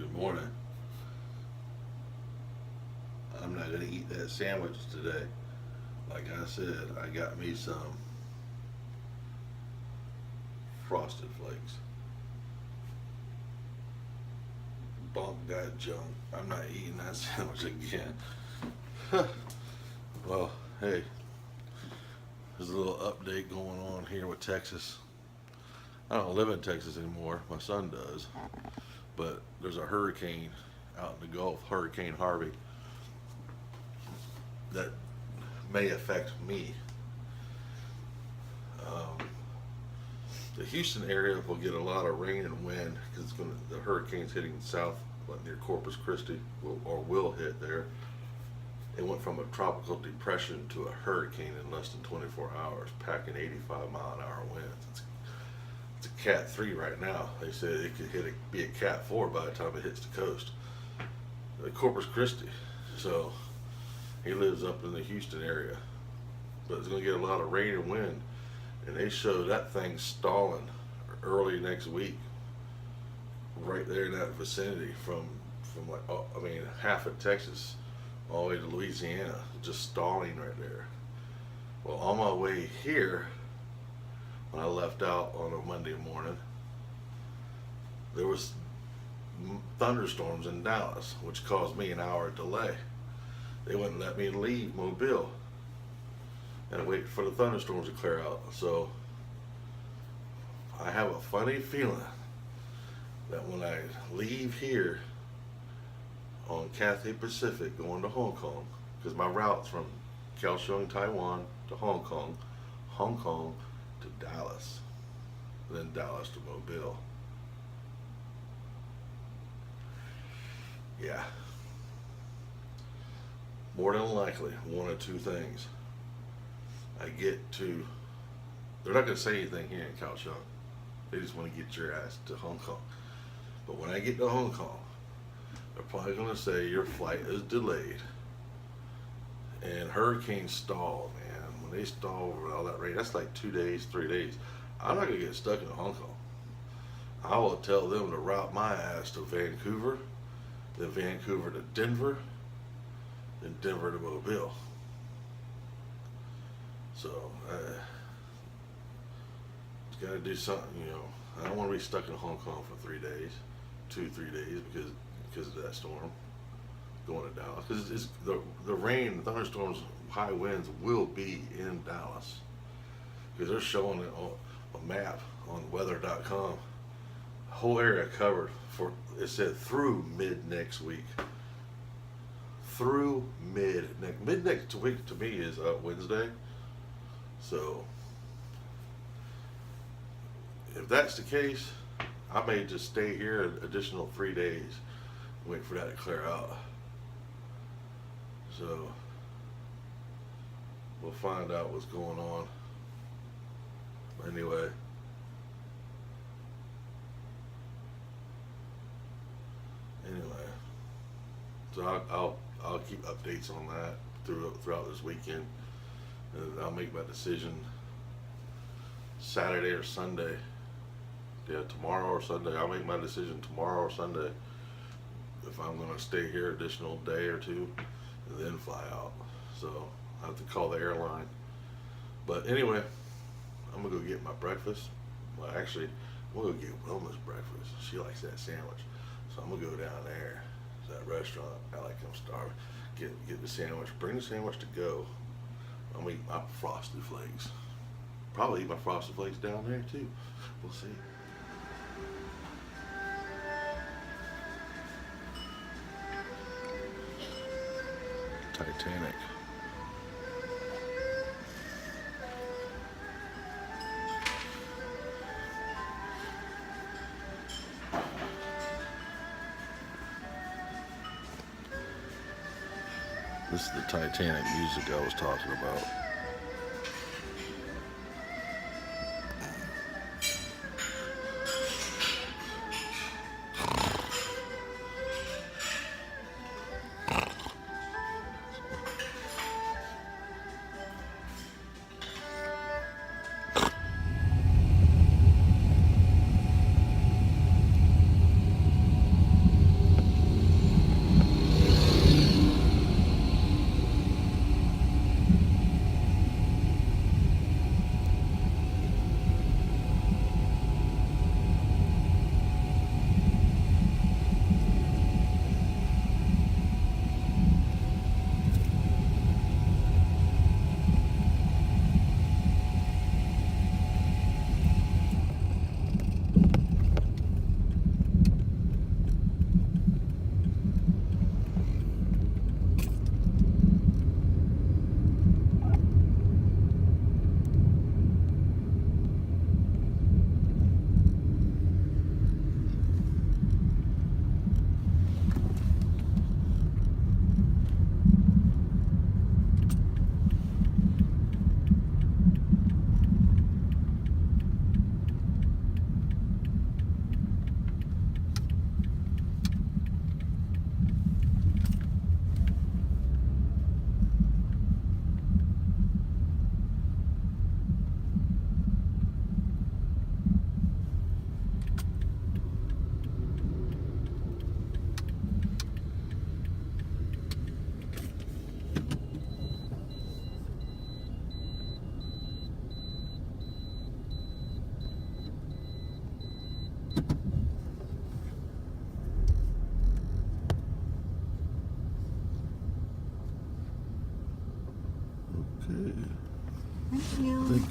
Good morning. I'm not gonna eat that sandwich today. Like I said, I got me some frosted flakes. Bunk that junk. I'm not eating that sandwich again. Well, hey, there's a little update going on here with Texas. I don't live in Texas anymore. My son does. But there's a hurricane out in the Gulf, Hurricane Harvey, that may affect me. Um, the Houston area will get a lot of rain and wind because the hurricane's hitting south, near Corpus Christi, will hit there. It went from a tropical depression to a hurricane in less than 24 hours, packing 85-mile-an-hour winds. It's a Cat 3 right now. They said it could be a Cat 4 by the time it hits the coast. Corpus Christi. So he lives up in the Houston area. But it's going to get a lot of rain and wind. And they show that thing stalling early next week, right there in that vicinity from half of Texas all the way to Louisiana, just stalling right there. Well, on my way here, when I left out on a Monday morning, there was thunderstorms in Dallas, which caused me an hour delay. They wouldn't let me leave Mobile and wait for the thunderstorms to clear out. So I have a funny feeling that when I leave here on Cathay Pacific going to Hong Kong, because my route's from Kaohsiung, Taiwan to Hong Kong to Dallas, then Dallas to Mobile. Yeah. More than likely, one of two things. They're not going to say anything here in Kaohsiung. They just want to get your ass to Hong Kong. But when I get to Hong Kong, they're probably going to say your flight is delayed. And hurricanes stall, man. When they stall with all that rain, that's like 2 days, 3 days. I'm not going to get stuck in Hong Kong. I will tell them to route my ass to Vancouver, then Vancouver to Denver, then Denver to Mobile. So, it's got to do something, I don't want to be stuck in Hong Kong for 3 days, 2-3 days, because of that storm going to Dallas. Because the rain, thunderstorms, high winds will be in Dallas. Because they're showing it on a map on weather.com. Whole area covered it said through mid next week. Through mid next week to me is Wednesday. So if that's the case, I may just stay here an additional 3 days, wait for that to clear out. So we'll find out what's going on. Anyway, so I'll keep updates on that throughout this weekend, and I'll make my decision Saturday or Sunday. Yeah, tomorrow or Sunday. I'll make my decision tomorrow or Sunday if I'm going to stay here additional day or two and then fly out. So I have to call the airline. But anyway, I'm going to go get my breakfast. Well, actually, I'm going to go get Wilma's breakfast. She likes that sandwich. So I'm going to go down there to that restaurant. I like I'm starving. Get the sandwich. Bring the sandwich to go. I'm going to eat my frosted flakes. Probably eat my frosted flakes down there too. We'll see. Titanic. This is the Titanic music I was talking about.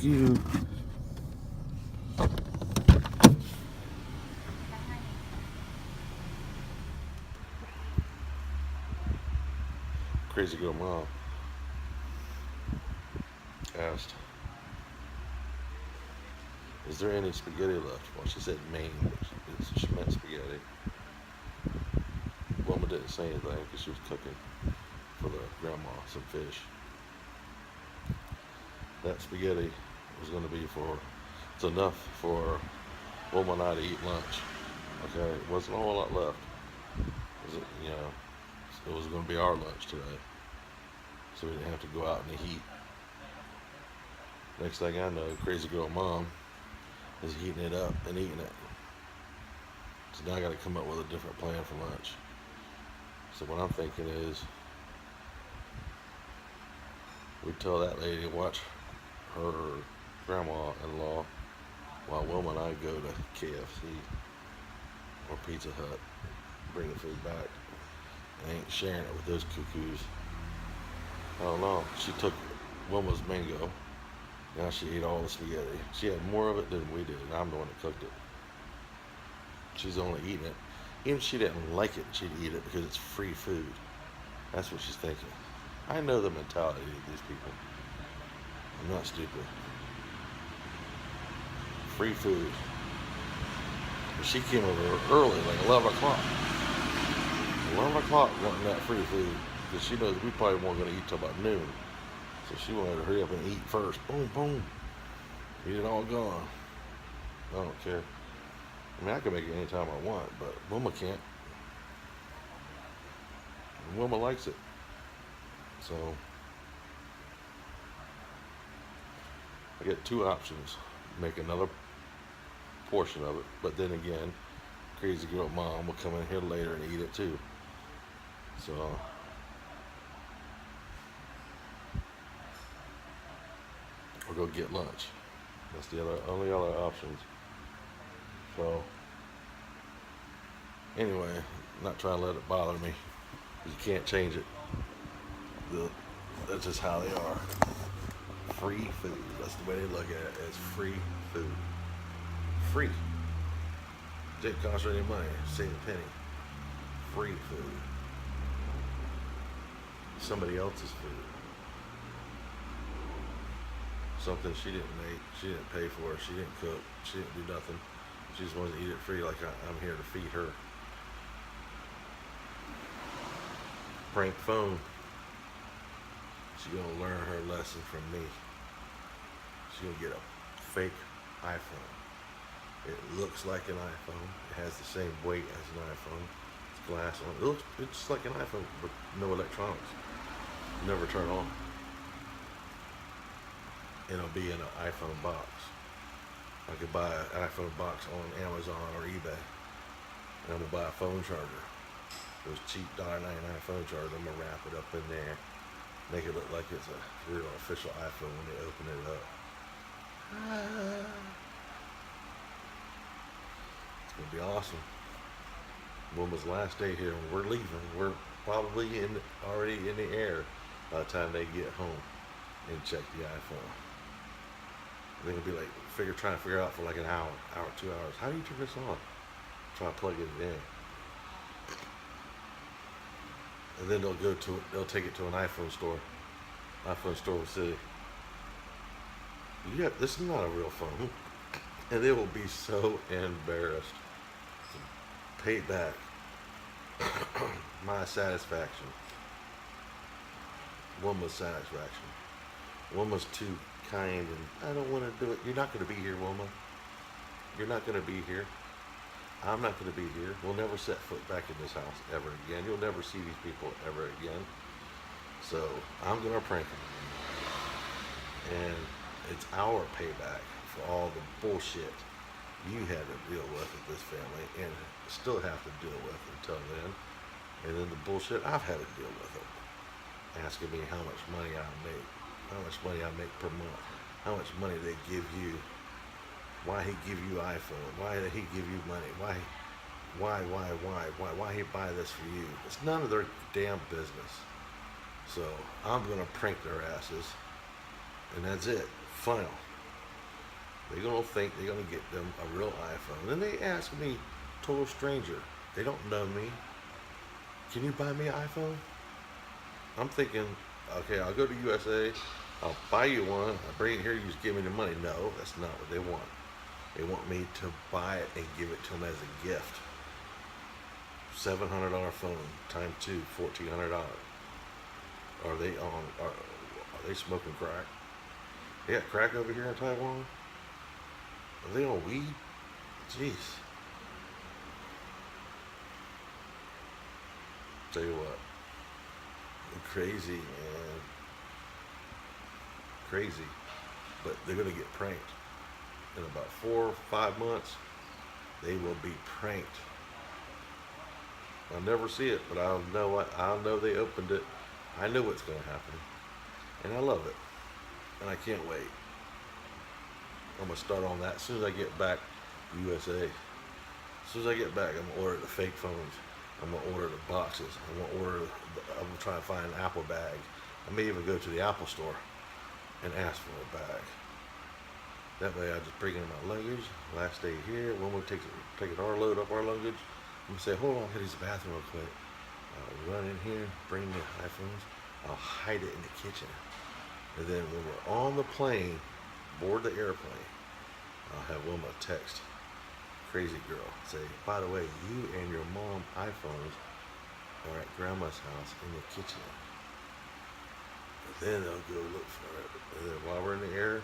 you. Crazy girl mom asked, "Is there any spaghetti left?" Well, she said main, but she meant spaghetti. Wilma didn't say anything because she was cooking for the grandma some fish. That spaghetti was going to be it's enough for Wilma and I to eat lunch. Okay, it wasn't a whole lot left. It was going to be our lunch today. So we didn't have to go out in the heat. Next thing I know, crazy girl mom is heating it up and eating it. So now I got to come up with a different plan for lunch. So what I'm thinking is, we tell that lady to watch her grandma-in-law while Wilma and I go to KFC or Pizza Hut, bring the food back. I ain't sharing it with those cuckoos. I don't know. She took Wilma's mango. Now she ate all the spaghetti. She had more of it than we did, and I'm the one that cooked it. She's only eating it. Even if she didn't like it, she'd eat it because it's free food. That's what she's thinking. I know the mentality of these people. I'm not stupid. Free food. But she came over early, like 11 o'clock. 11 o'clock wanting that free food because she knows we probably weren't going to eat till about noon. So she wanted to hurry up and eat first. Boom, boom. Eat it all gone. I don't care. I mean, I can make it anytime I want, but Wilma can't. And Wilma likes it. So I get two options. Make another portion of it, but then again, crazy girl mom will come in here later and eat it too. So or go get lunch. That's the only other options. So anyway, not trying to let it bother me. You can't change it. That's just how they are. Free food. That's the way they look at it. It's free food. Free. Didn't cost her any money. Save a penny. Free food. Somebody else's food. Something she didn't make. She didn't pay for. She didn't cook. She didn't do nothing. She just wanted to eat it free like I'm here to feed her. Prank phone. She's going to learn her lesson from me. She's going to get a fake iPhone. It looks like an iPhone. It has the same weight as an iPhone. It's glass on. It's just like an iPhone with no electronics. Never turn on. And it'll be in an iPhone box. I could buy an iPhone box on Amazon or eBay. And I'm going to buy a phone charger. Those cheap $1.99 phone chargers. I'm going to wrap it up in there. Make it look like it's a real official iPhone when they open it up. It's going to be awesome. Wilma's last day here, and we're leaving. We're probably already in the air by the time they get home and check the iPhone. They're going to be like, trying to figure out for like an hour, 2 hours. How do you turn this on? Try plugging it in. And then they'll take it to an iPhone store will say, yeah, this is not a real phone. And they will be so embarrassed to pay back my satisfaction. Wilma's satisfaction. Wilma's too kind and I don't want to do it. You're not going to be here, Wilma. You're not going to be here. I'm not going to be here. We'll never set foot back in this house ever again. You'll never see these people ever again. So I'm going to prank them. And it's our payback for all the bullshit you had to deal with this family and still have to deal with until then. And then the bullshit I've had to deal with them. Asking me how much money I make. How much money I make per month. How much money they give you. Why he give you iPhone? Why did he give you money? Why he buy this for you? It's none of their damn business. So I'm gonna prank their asses, and that's it. Final. They're gonna think they're gonna get them a real iPhone. Then they ask me, total stranger, they don't know me, can you buy me an iPhone? I'm thinking, okay, I'll go to USA, I'll buy you one, I'll bring it here, you just give me the money. No, that's not what they want. They want me to buy it and give it to them as a gift. $700 phone times two, $1,400. Are they smoking crack? They got crack over here in Taiwan? Are they on weed? Jeez. Tell you what, crazy, man. Crazy. But they're gonna get pranked. In about 4 or 5 months, they will be pranked. I'll never see it, but I'll know they opened it. I know what's gonna happen. And I love it. And I can't wait. I'm gonna start on that as soon as I get back to USA. As soon as I get back, I'm gonna order the fake phones. I'm gonna order the boxes. I'm gonna try and find an Apple bag. I may even go to the Apple store and ask for a bag. That way I just bring in my luggage. Last day here, when we take our load up our luggage, I'm gonna say, hold on, hit his bathroom real quick. I'll run in here, bring the iPhones. I'll hide it in the kitchen. And then when we're on the plane, board the airplane, I'll have Wilma text crazy girl, say, by the way, you and your mom iPhones are at grandma's house in the kitchen. And then they'll go look for it. And then while we're in the air,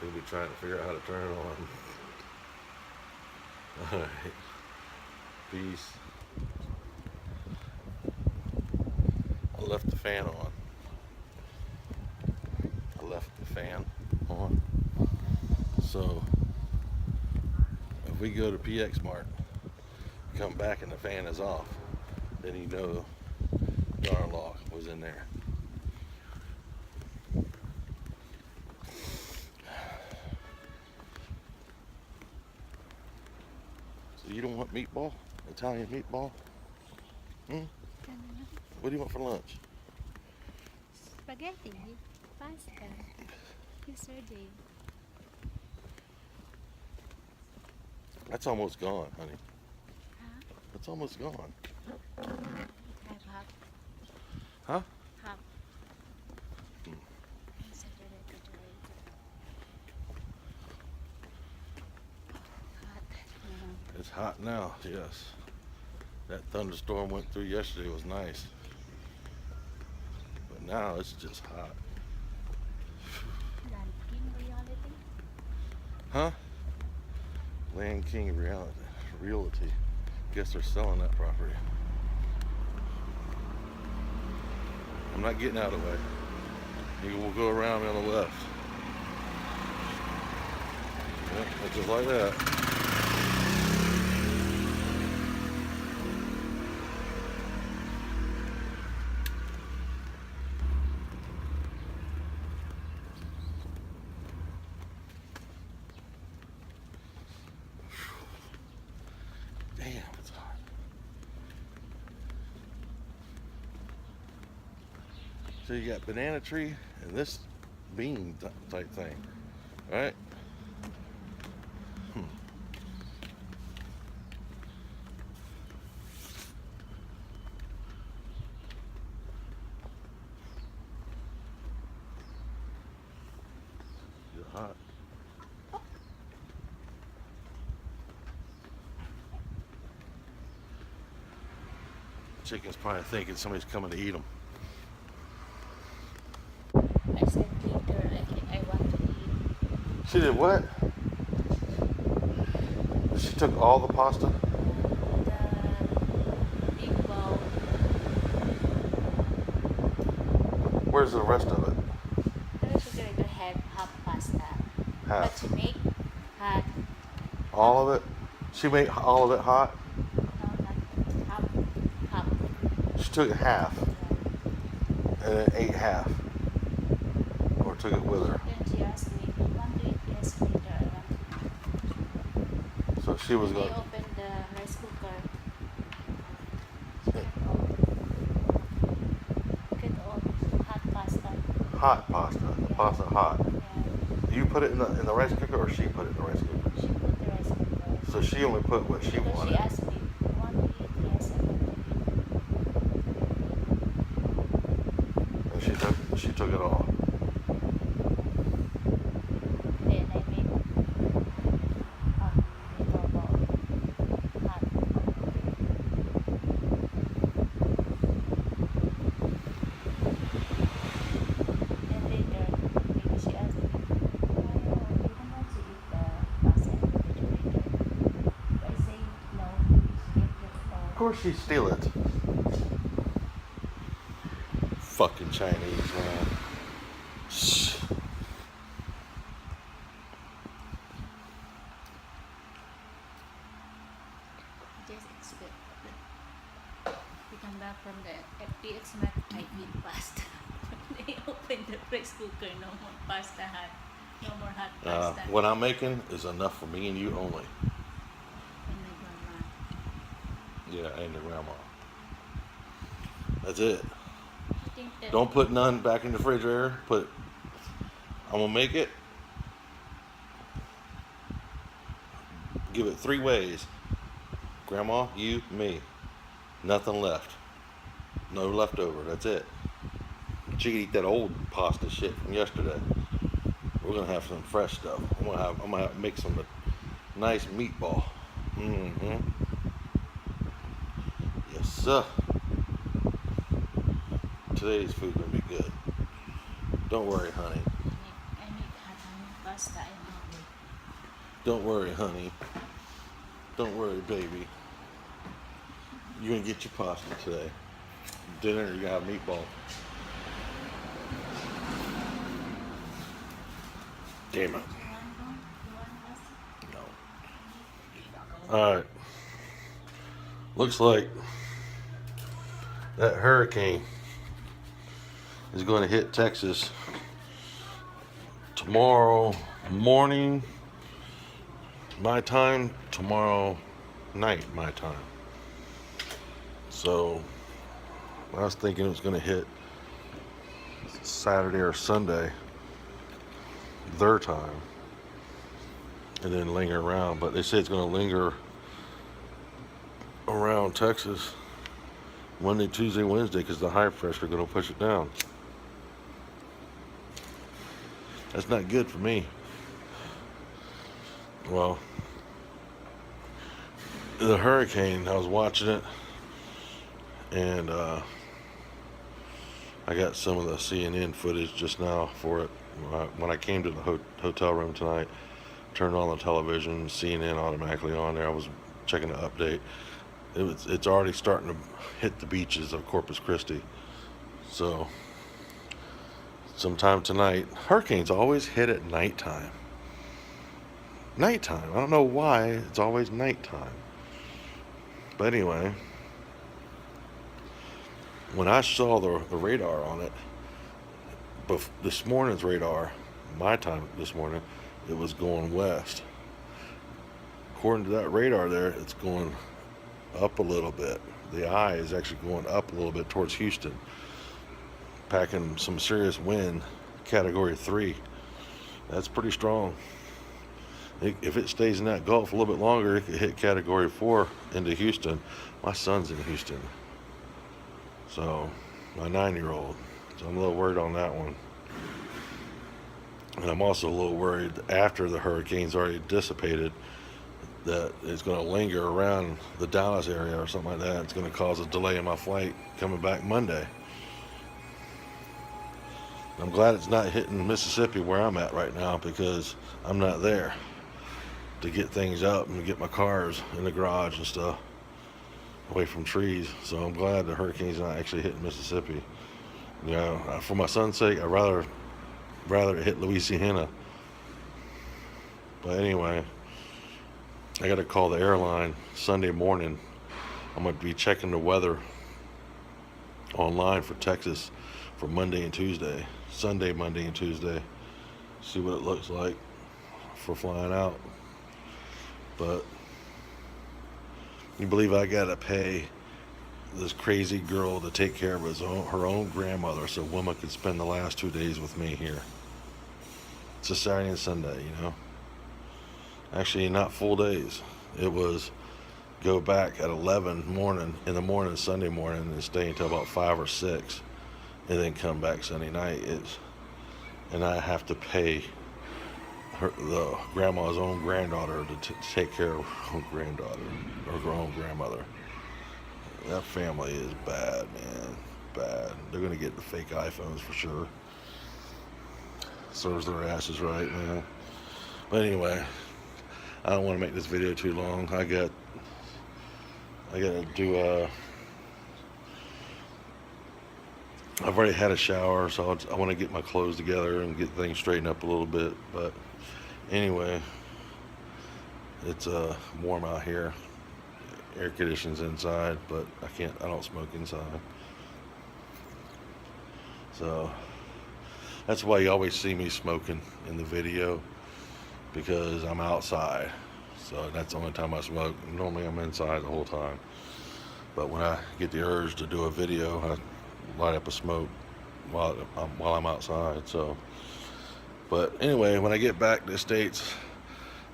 we'll be trying to figure out how to turn it on. Alright. Peace. I left the fan on. So if we go to PX Mart, come back and the fan is off, then you know darn lock was in there. So you don't want meatball? Italian meatball? What do you want for lunch? Spaghetti, pasta, yesterday. That's almost gone, honey. Huh? That's almost gone. Have half. Huh? Half. Yesterday, hot. It's hot now, yes. That thunderstorm went through yesterday, was nice. But now it's just hot. Reality? Huh? Land King Realty. Guess they're selling that property. I'm not getting out of the way. You will go around on the left. Yep, just like that. Damn, it's hot. So you got banana tree and this bean type thing, right? It's hot. Chicken's probably thinking somebody's coming to eat them. I said later, I want to eat. She did what? She took all the pasta? The big bowl. Where's the rest of it? I was going to have half pasta. Half. But to make hot. All of it? She made all of it hot? No, not half. Half. She took half and then ate half. Or took it with her. Then she asked me, you want to eat? Yes, later. I want to eat. So she was They going to. opened the rice cooker. Get all hot pasta. Hot pasta. Pasta hot. Yeah. You put it in the rice cooker, or she put it in the rice cooker? She put the rice cooker. So she only put what she Because wanted. she asked me, you want to eat? Yes, I want to eat. And she took it all. Then I made little bowl. Hot. And later, maybe she asked me, why you don't want to eat the pasta in the refrigerator? I say, no, please get your Of course she steal it. Fucking Chinese, man. Shh. Just expect that we come back from the FTX Mac, I eat pasta. They open the rice cooker, no more pasta hot, no more hot pasta. What I'm making is enough for me and you only. And my grandma. Yeah, and your grandma. That's it. I think that Don't put none back in the refrigerator. I'm gonna make it. Give it 3 ways. Grandma, you, me. Nothing left. No leftover. That's it. She can eat that old pasta shit from yesterday. We're gonna have some fresh stuff. I'm gonna make some nice meatball. Mm-hmm. Yes, sir. Today's food gonna be good. Don't worry, honey. I make hot honey pasta and all. Don't worry, honey. Don't worry, baby. You're gonna get your pasta today. Dinner, you're gonna have meatball. Damn it. You want pasta? No. Alright. Looks like that hurricane is going to hit Texas tomorrow morning, my time, tomorrow night, my time. So I was thinking it was going to hit Saturday or Sunday, their time, and then linger around. But they say it's going to linger around Texas Monday, Tuesday, Wednesday, because the high pressure going to push it down. That's not good for me. Well, the hurricane, I was watching it, and I got some of the CNN footage just now for it. When I came to the hotel room tonight, turned on the television, CNN automatically on there. I was checking the update. It's already starting to hit the beaches of Corpus Christi. So sometime tonight, hurricanes always hit at nighttime. Nighttime. I don't know why it's always nighttime. But anyway, when I saw the radar on it, this morning's radar, my time this morning, it was going west. According to that radar there, it's going up a little bit. The eye is actually going up a little bit towards Houston, packing some serious wind, category 3. That's pretty strong. If it stays in that Gulf a little bit longer, it could hit category 4 into Houston. My son's in Houston, so my 9-year-old. So I'm a little worried on that one. And I'm also a little worried after the hurricane's already dissipated that it's going to linger around the Dallas area or something like that. It's going to cause a delay in my flight coming back Monday. I'm glad it's not hitting Mississippi where I'm at right now, because I'm not there to get things up and get my cars in the garage and stuff away from trees. So I'm glad the hurricane's not actually hitting Mississippi. You know, for my son's sake, I'd rather it hit Louisiana. But anyway, I got to call the airline Sunday morning. I'm going to be checking the weather online for Texas for Monday and Tuesday. Sunday, Monday, and Tuesday. See what it looks like for flying out. But you believe I got to pay this crazy girl to take care of her own grandmother so Wilma could spend the last 2 days with me here. It's a Saturday and Sunday, you know. Actually, not full days. It was go back at 11 in the morning Sunday morning and stay until about 5 or 6, and then come back Sunday night. And I have to pay the grandma's own granddaughter to take care of her own granddaughter or her own grandmother. That family is bad, man. Bad. They're gonna get the fake iPhones for sure. Serves their asses right, man. But anyway, I don't want to make this video too long. I gotta do I've already had a shower, so I want to get my clothes together and get things straightened up a little bit. But anyway, it's warm out here. Air conditioning's inside, but I don't smoke inside. So that's why you always see me smoking in the video, because I'm outside. So that's the only time I smoke. Normally I'm inside the whole time. But when I get the urge to do a video, I light up a smoke while I'm outside. So, but anyway, when I get back to the States,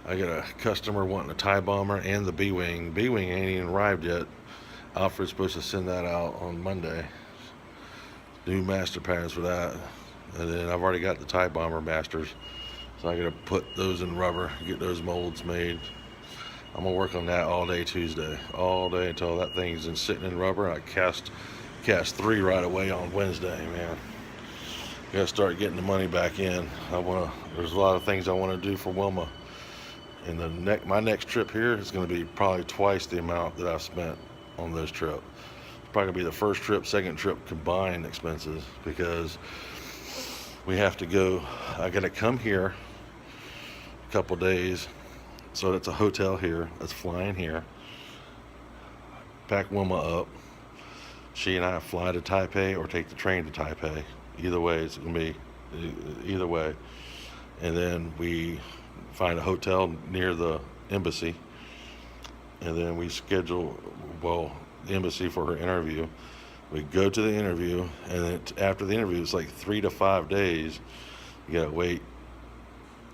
I got a customer wanting a Thai bomber and the B-wing. B-wing ain't even arrived yet. Alfred's supposed to send that out on Monday. New master patterns for that. And then I've already got the Thai bomber masters, so I gotta put those in rubber, get those molds made. I'm gonna work on that all day Tuesday, all day until that thing's been sitting in rubber. I cast 3 right away on Wednesday, man. Gotta start getting the money back in. There's a lot of things I want to do for Wilma. And my next trip here is going to be probably twice the amount that I've spent on this trip. It's probably going to be the first trip, second trip combined expenses, because we have to go. I got to come here a couple days, so it's a hotel here. That's flying here. Pack Wilma up. She and I fly to Taipei or take the train to Taipei. Either way, it's going to be either way. And then we find a hotel near the embassy. And then we schedule, the embassy for her interview. We go to the interview, and then after the interview, it's like 3 to 5 days. You got to wait.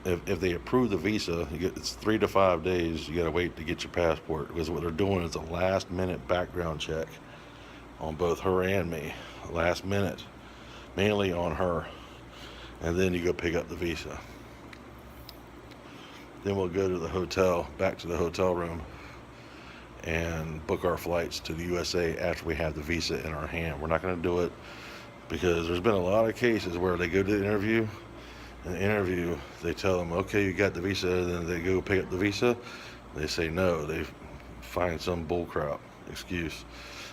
If they approve the visa, it's 3 to 5 days. You got to wait to get your passport, because what they're doing is a last-minute background check on both her and me, last minute, mainly on her, and then you go pick up the visa. Then we'll go to the hotel, back to the hotel room, and book our flights to the USA after we have the visa in our hand. We're not going to do it because there's been a lot of cases where they go to the interview, and the interview, they tell them, okay, you got the visa, and then they go pick up the visa, they say no, they find some bullcrap excuse.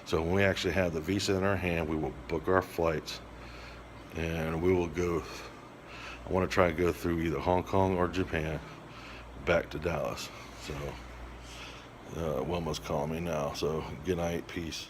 So when we actually have the visa in our hand, we will book our flights, and we will go. I want to try and go through either Hong Kong or Japan back to Dallas. So Wilma's calling me now. So good night, peace.